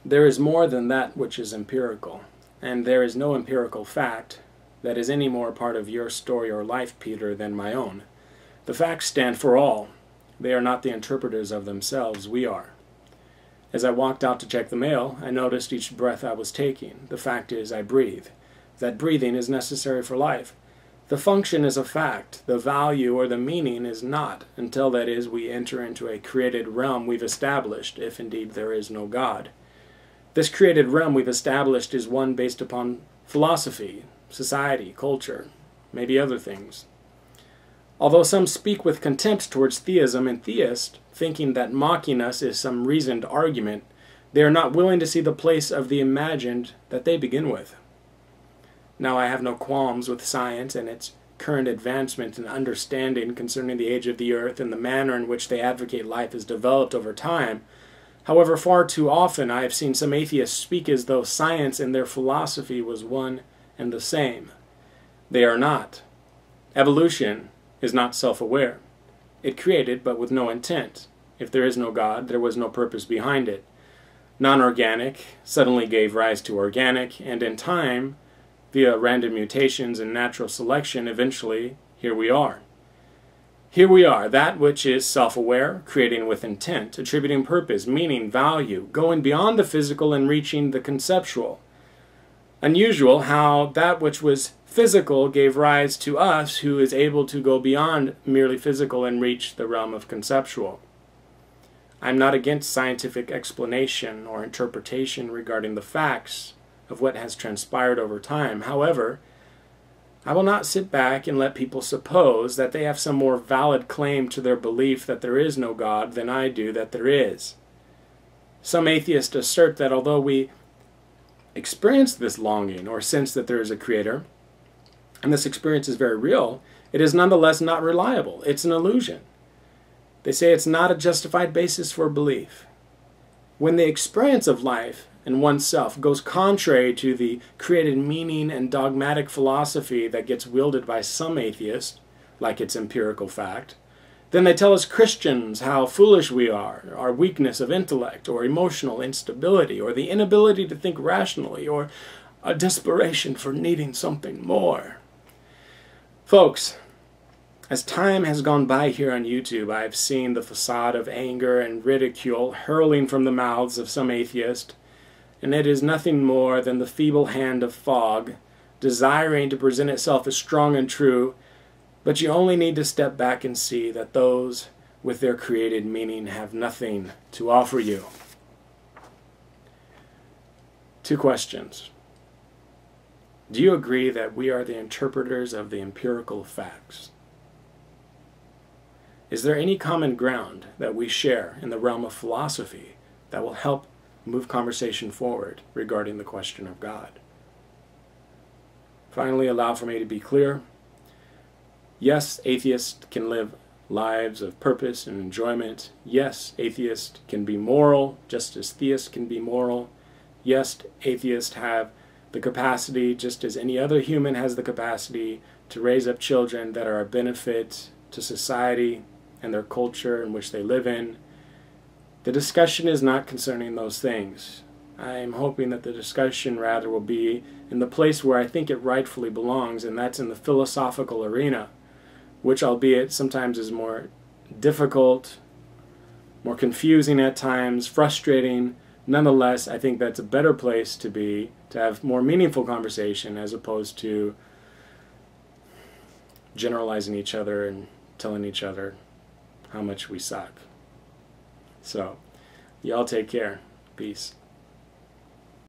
There is more than that which is empirical, and there is no empirical fact that is any more a part of your story or life, Peter, than my own. The facts stand for all. They are not the interpreters of themselves, we are. As I walked out to check the mail, I noticed each breath I was taking. The fact is, I breathe. That breathing is necessary for life. The function is a fact. The value or the meaning is not, until, that is, we enter into a created realm we've established, if indeed there is no God. This created realm we've established is one based upon philosophy, society, culture, maybe other things. Although some speak with contempt towards theism and theists, thinking that mocking us is some reasoned argument, they are not willing to see the place of the imagined that they begin with. Now, I have no qualms with science and its current advancement in understanding concerning the age of the earth and the manner in which they advocate life is developed over time. However, far too often I have seen some atheists speak as though science and their philosophy was one and the same. They are not. Evolution is not self-aware. It created, but with no intent. If there is no God, there was no purpose behind it. Non-organic suddenly gave rise to organic, and in time, via random mutations and natural selection, eventually, here we are. Here we are, that which is self-aware, creating with intent, attributing purpose, meaning, value, going beyond the physical and reaching the conceptual. Unusual how that which was physical gave rise to us, who is able to go beyond merely physical and reach the realm of conceptual. I'm not against scientific explanation or interpretation regarding the facts of what has transpired over time. However, I will not sit back and let people suppose that they have some more valid claim to their belief that there is no God than I do that there is. Some atheists assert that although we experience this longing or sense that there is a creator, and this experience is very real, it is nonetheless not reliable. It's an illusion. They say it's not a justified basis for belief. When the experience of life and oneself goes contrary to the created meaning and dogmatic philosophy that gets wielded by some atheists, like it's empirical fact, then they tell us Christians how foolish we are, our weakness of intellect, or emotional instability, or the inability to think rationally, or a desperation for needing something more. Folks, as time has gone by here on YouTube, I have seen the facade of anger and ridicule hurling from the mouths of some atheists, and it is nothing more than the feeble hand of fog, desiring to present itself as strong and true, but you only need to step back and see that those with their created meaning have nothing to offer you. 2 questions. Do you agree that we are the interpreters of the empirical facts? Is there any common ground that we share in the realm of philosophy that will help move conversation forward regarding the question of God? Finally, allow for me to be clear. Yes, atheists can live lives of purpose and enjoyment. Yes, atheists can be moral, just as theists can be moral. Yes, atheists have the capacity, just as any other human has the capacity, to raise up children that are a benefit to society and their culture in which they live in. The discussion is not concerning those things. I am hoping that the discussion rather will be in the place where I think it rightfully belongs, and that's in the philosophical arena, which, albeit sometimes is more difficult, more confusing at times, frustrating. Nonetheless, I think that's a better place to be, to have more meaningful conversation as opposed to generalizing each other and telling each other how much we suck. So, y'all take care. Peace.